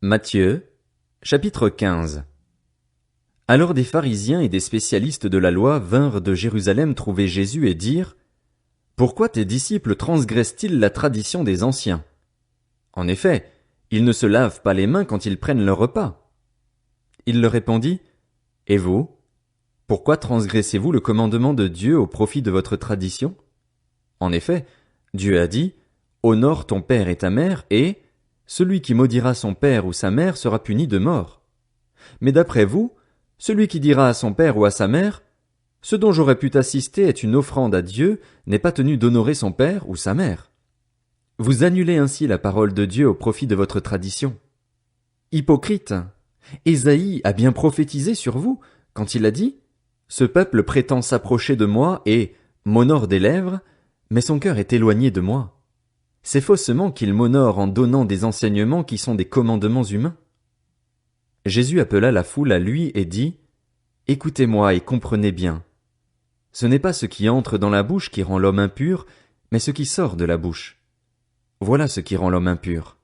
Matthieu, chapitre 15. Alors des pharisiens et des spécialistes de la loi vinrent de Jérusalem trouver Jésus et dirent: Pourquoi tes disciples transgressent-ils la tradition des anciens? En effet, ils ne se lavent pas les mains quand ils prennent leur repas. Il leur répondit: Et vous? Pourquoi transgressez-vous le commandement de Dieu au profit de votre tradition? En effet, Dieu a dit: Honore ton père et ta mère, et celui qui maudira son père ou sa mère sera puni de mort. Mais d'après vous, celui qui dira à son père ou à sa mère: Ce dont j'aurais pu t'assister est une offrande à Dieu, n'est pas tenu d'honorer son père ou sa mère. Vous annulez ainsi la parole de Dieu au profit de votre tradition. Hypocrite! Ésaïe a bien prophétisé sur vous, quand il a dit: Ce peuple prétend s'approcher de moi et m'honore des lèvres, mais son cœur est éloigné de moi. C'est faussement qu'il m'honore en donnant des enseignements qui sont des commandements humains. Jésus appela la foule à lui et dit: Écoutez-moi et comprenez bien. Ce n'est pas ce qui entre dans la bouche qui rend l'homme impur, mais ce qui sort de la bouche. Voilà ce qui rend l'homme impur.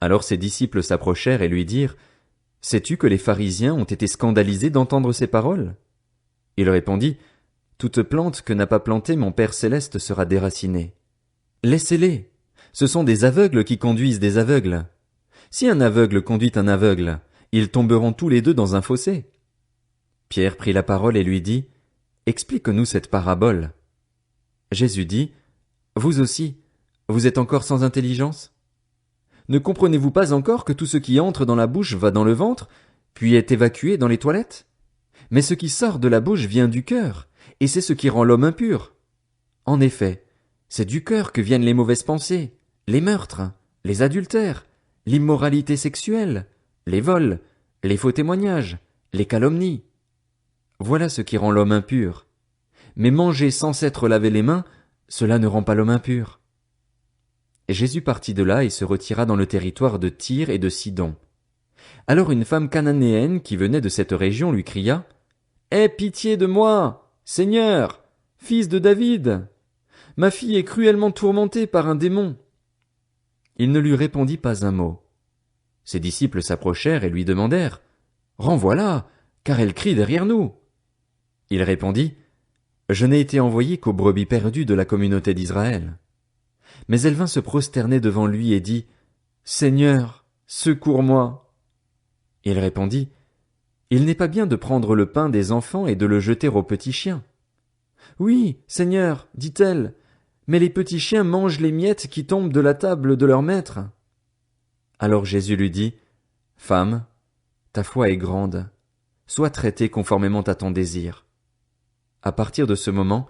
Alors ses disciples s'approchèrent et lui dirent: Sais-tu que les pharisiens ont été scandalisés d'entendre ces paroles? Il répondit: Toute plante que n'a pas plantée mon Père céleste sera déracinée. Laissez-les. Ce sont des aveugles qui conduisent des aveugles. Si un aveugle conduit un aveugle, ils tomberont tous les deux dans un fossé. Pierre prit la parole et lui dit: Explique-nous cette parabole. Jésus dit: Vous aussi, vous êtes encore sans intelligence? Ne comprenez-vous pas encore que tout ce qui entre dans la bouche va dans le ventre, puis est évacué dans les toilettes? Mais ce qui sort de la bouche vient du cœur, et c'est ce qui rend l'homme impur. En effet, c'est du cœur que viennent les mauvaises pensées, les meurtres, les adultères, l'immoralité sexuelle, les vols, les faux témoignages, les calomnies. Voilà ce qui rend l'homme impur. Mais manger sans s'être lavé les mains, cela ne rend pas l'homme impur. Et Jésus partit de là et se retira dans le territoire de Tyr et de Sidon. Alors une femme cananéenne qui venait de cette région lui cria: Aie pitié de moi, Seigneur, fils de David! Ma fille est cruellement tourmentée par un démon. Il ne lui répondit pas un mot. Ses disciples s'approchèrent et lui demandèrent: Renvoie-la, car elle crie derrière nous. Il répondit: Je n'ai été envoyé qu'aux brebis perdues de la communauté d'Israël. Mais elle vint se prosterner devant lui et dit: Seigneur, secours-moi. Il répondit: Il n'est pas bien de prendre le pain des enfants et de le jeter aux petits chiens. Oui, Seigneur, dit-elle, mais les petits chiens mangent les miettes qui tombent de la table de leur maître. Alors Jésus lui dit: Femme, ta foi est grande, sois traitée conformément à ton désir. À partir de ce moment,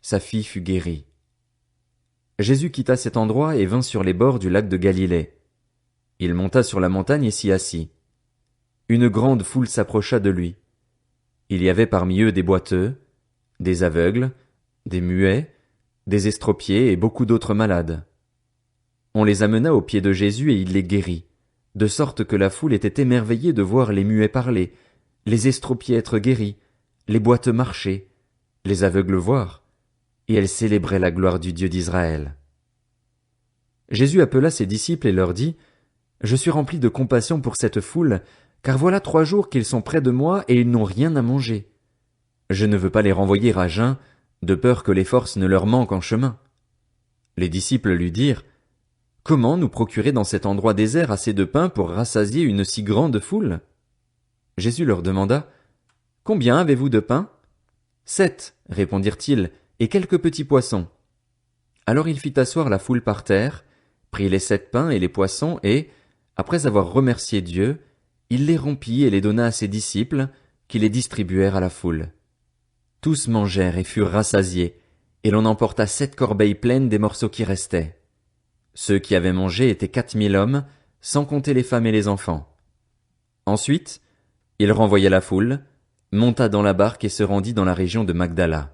sa fille fut guérie. Jésus quitta cet endroit et vint sur les bords du lac de Galilée. Il monta sur la montagne et s'y assit. Une grande foule s'approcha de lui. Il y avait parmi eux des boiteux, des aveugles, des muets, des estropiés et beaucoup d'autres malades. On les amena aux pieds de Jésus et il les guérit, de sorte que la foule était émerveillée de voir les muets parler, les estropiés être guéris, les boiteux marcher, les aveugles voir, et elle célébrait la gloire du Dieu d'Israël. Jésus appela ses disciples et leur dit: Je suis rempli de compassion pour cette foule, car voilà 3 jours qu'ils sont près de moi et ils n'ont rien à manger. Je ne veux pas les renvoyer à jeun, de peur que les forces ne leur manquent en chemin. Les disciples lui dirent: Comment nous procurer dans cet endroit désert assez de pain pour rassasier une si grande foule? Jésus leur demanda: Combien avez-vous de pain? 7, répondirent-ils, et quelques petits poissons. Alors il fit asseoir la foule par terre, prit les 7 pains et les poissons et, après avoir remercié Dieu, il les rompit et les donna à ses disciples, qui les distribuèrent à la foule. Tous mangèrent et furent rassasiés, et l'on emporta 7 corbeilles pleines des morceaux qui restaient. Ceux qui avaient mangé étaient 4000 hommes, sans compter les femmes et les enfants. Ensuite, il renvoya la foule, monta dans la barque et se rendit dans la région de Magdala.